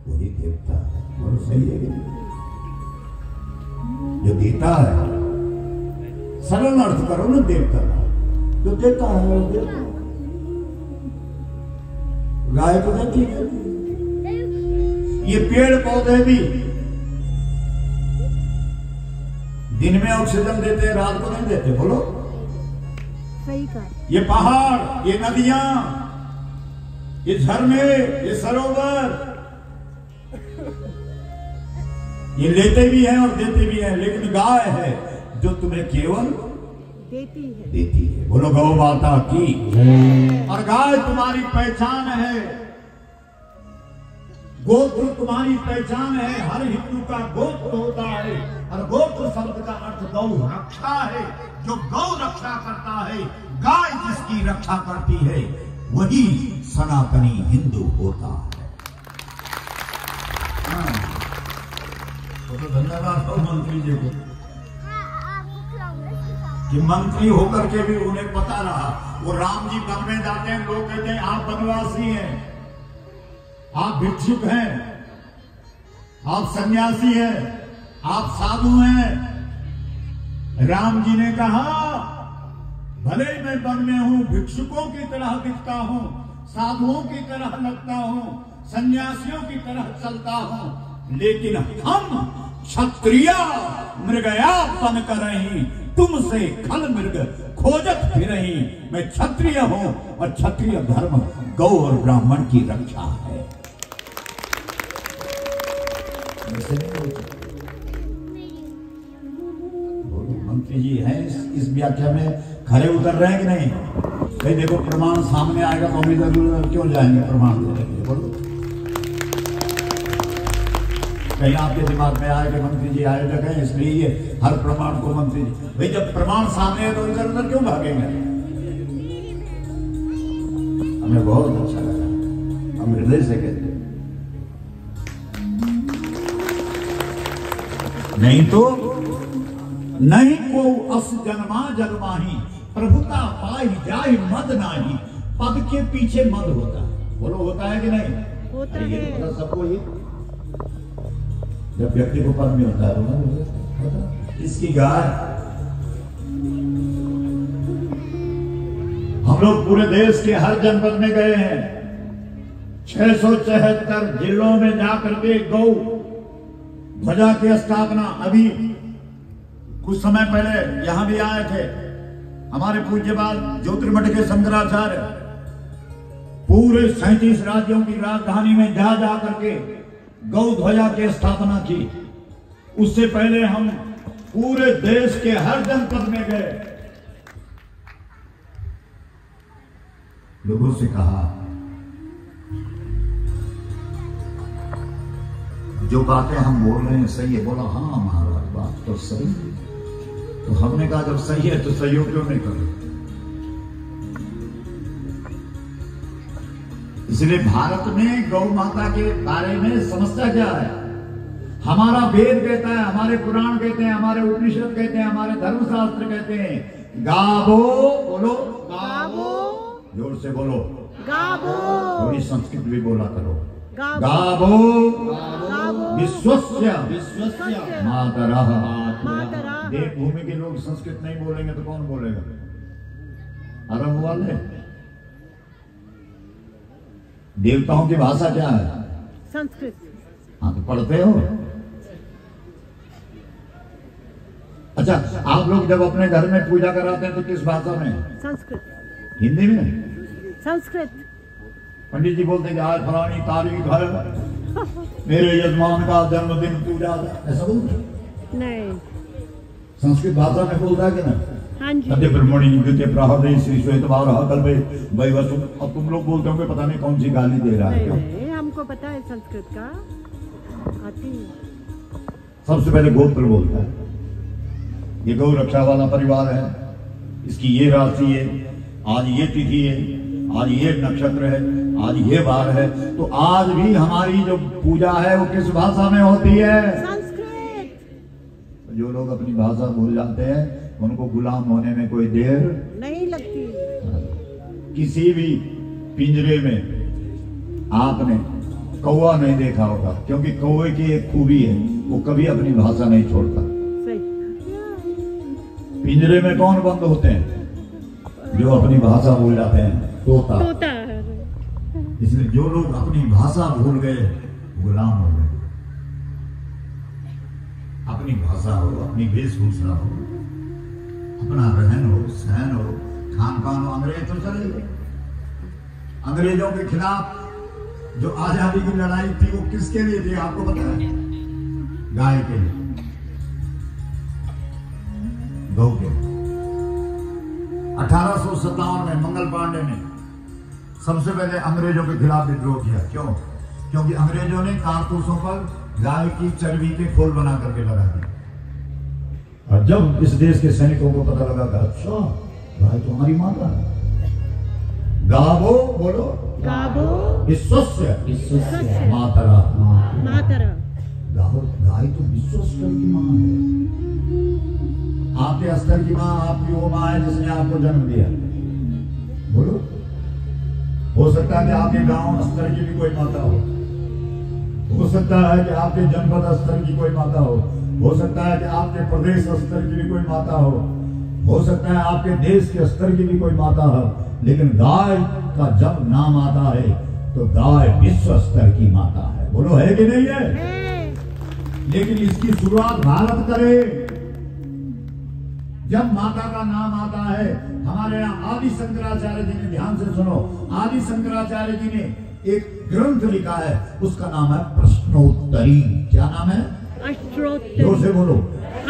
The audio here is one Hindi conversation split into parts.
वही देवता है। और सही है जो देता है, सरल अर्थ करो ना देवता का, जो देता है वो देता है। गाय को देती है, ये पेड़ पौधे भी दिन में ऑक्सीजन देते हैं, रात को नहीं देते। बोलो सही कहा। ये पहाड़, ये नदियां, ये झरने, ये सरोवर, ये लेते भी हैं और देते भी हैं। लेकिन गाय है जो तुम्हें केवल देती है। बोलो गौ माता की। और गाय तुम्हारी पहचान है, गोत्र तुम्हारी पहचान है। हर हिंदू का गोत्र होता है, और गोत्र शब्द का अर्थ गौ रक्षा है। जो गौ रक्षा करता है, गाय जिसकी रक्षा करती है, वही सनातनी हिंदू होता है। तो धन्यवाद हो मंत्री जी को कि मंत्री होकर के भी उन्हें पता रहा। वो राम जी वन में जाते हैं, लोग कहते हैं आप वनवासी हैं, आप भिक्षुक हैं, आप सन्यासी हैं, आप साधु हैं। राम जी ने कहा भले मैं वन में हूं, भिक्षुकों की तरह दिखता हूं, साधुओं की तरह लगता हूं, सन्यासियों की तरह चलता हूं, लेकिन हम क्षत्रिय मृगया बन कर रही, तुमसे खल मृग खोजत फिरही। मैं क्षत्रिय हूं और क्षत्रिय धर्म गौ और ब्राह्मण की रक्षा है। मंत्री जी हैं इस व्याख्या में खड़े उतर रहे हैं कि नहीं? भाई देखो प्रमाण सामने आएगा तो हम इधर क्यों जाएंगे प्रमाण देने के लिए? बोलो कहीं आपके दिमाग में आए कि मंत्री जी आयोजक हैं इसलिए ये हर प्रमाण को मंत्री जी, भाई जब प्रमाण सामने है तो इधर उधर क्यों भागेंगे? हमें बहुत अच्छा लगा, हम हृदय से कहते हैं। नहीं तो नहीं को अस जन्मा जन्माही, प्रभुता पाई जाए मद नाही। पद के पीछे मद होता है। बोलो होता है कि नहीं? होता है। है। सबको ये जब व्यक्ति को पद में होता है तो इसकी गाय। हम लोग पूरे देश के हर जनपद में गए हैं, 674 जिलों में जाकर के गौ ध्वजा की स्थापना। अभी कुछ समय पहले यहां भी आए थे हमारे पूज्यपाल ज्योतिर्मठ के शंकराचार्य, पूरे 37 राज्यों की राजधानी में जा करके गौ ध्वजा की स्थापना की। उससे पहले हम पूरे देश के हर जनपद में गए, लोगों से कहा जो बातें हम बोल रहे हैं सही है। बोला हाँ महाराज बात तो सही है। तो हमने कहा जब सही है तो सहयोग क्यों नहीं करो? इसलिए भारत में गौ माता के बारे में समस्या क्या है? हमारा वेद कहता है, हमारे पुराण कहते हैं, हमारे उपनिषद कहते हैं, हमारे धर्मशास्त्र कहते हैं गावो। बोलो गावो, जोर से बोलो गावो। थोड़ी संस्कृत भी बोला करो। गावो विश्वस्य मातरः। मातरः। देवभूमि के लोग संस्कृत नहीं बोलेंगे तो कौन बोलेगा? अरब वाले। देवताओं की भाषा क्या है? संस्कृत। हाँ तो पढ़ते हो। अच्छा आप लोग जब अपने घर में पूजा कराते हैं तो किस भाषा में? संस्कृत। हिंदी में? संस्कृत। पंडित जी बोलते हैं कि आज फलानी तारीख है, मेरे यजमान का जन्मदिन पूजा, ऐसा बोलते? नहीं, संस्कृत भाषा में बोलता है कि ना? हाँ जी। सत्य ब्रह्मणि द्वितीय प्रहरे श्री श्वेतवारः कल्पे वैवस्वत। अब तुम लोग बोलते होंगे पता नहीं कौन सी गाली दे रहा है। नहीं, हमको पता है संस्कृत का आती है। सबसे पहले गोत्र बोलता है, ये गौ रक्षा वाला परिवार है, इसकी ये राशि है, आज ये तिथि है, आज ये नक्षत्र है, आज ये वार है। तो आज भी हमारी जो पूजा है वो किस भाषा में होती है? संस्कृत। जो लोग अपनी भाषा भूल जाते हैं उनको गुलाम होने में कोई देर नहीं लगती। किसी भी पिंजरे में आपने कौवा नहीं देखा होगा, क्योंकि कौवे की एक खूबी है, वो कभी अपनी भाषा नहीं छोड़ता। सही। पिंजरे में कौन बंद होते हैं? जो अपनी भाषा भूल जाते हैं, तोता। तोता। इसलिए जो लोग अपनी भाषा भूल गए गुलाम हो गए। अपनी भाषा हो, अपनी वेशभूषा हो, अपना रहन हो, सहन हो, खान पान हो, अंग्रेज तो चले गए। अंग्रेजों के खिलाफ जो आजादी की लड़ाई थी वो किसके लिए थी आपको पता है? गाय के लिए, गौ के लिए। 1857 में मंगल पांडे ने सबसे पहले अंग्रेजों के खिलाफ विद्रोह किया। क्यों? क्योंकि अंग्रेजों ने कारतूसों पर गाय की चर्बी के खोल बना करके लगा दिए। और जब इस देश के सैनिकों को पता लगा कि अच्छा गाय तो हमारी माता है, गावो बोलो, गावो विश्वस्य विश्वस्य मातरा, मातरा। गाय तो विश्व स्तर की मां है। आपके स्तर की मां आपकी वो मां है जिसने आपको जन्म दिया। बोलो, हो सकता है कि आपके गांव स्तर की भी कोई माता हो सकता है कि आपके जनपद स्तर की कोई माता हो सकता है कि आपके प्रदेश स्तर की भी कोई माता हो सकता है आपके देश के स्तर की भी कोई माता हो, लेकिन गाय का जब नाम आता है तो गाय विश्व स्तर की माता है। बोलो, है कि नहीं है? लेकिन इसकी शुरुआत भारत करे। जब माता का नाम आता है, हमारे यहाँ आदि शंकराचार्य जी ने, ध्यान से सुनो, आदि शंकराचार्य जी ने एक ग्रंथ लिखा है, उसका नाम है प्रश्नोत्तरी। क्या नाम है? अष्टोत्तरी। जोर से बोलो,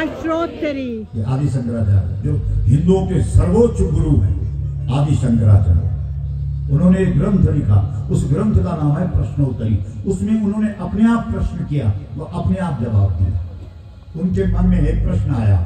अष्टोत्तरी। ये आदि शंकराचार्य जो हिंदुओं के सर्वोच्च गुरु हैं, आदि शंकराचार्य, उन्होंने एक ग्रंथ लिखा, उस ग्रंथ का नाम है प्रश्नोत्तरी। उसमें उन्होंने अपने आप प्रश्न किया, वो अपने आप जवाब दिया। उनके मन में एक प्रश्न आया,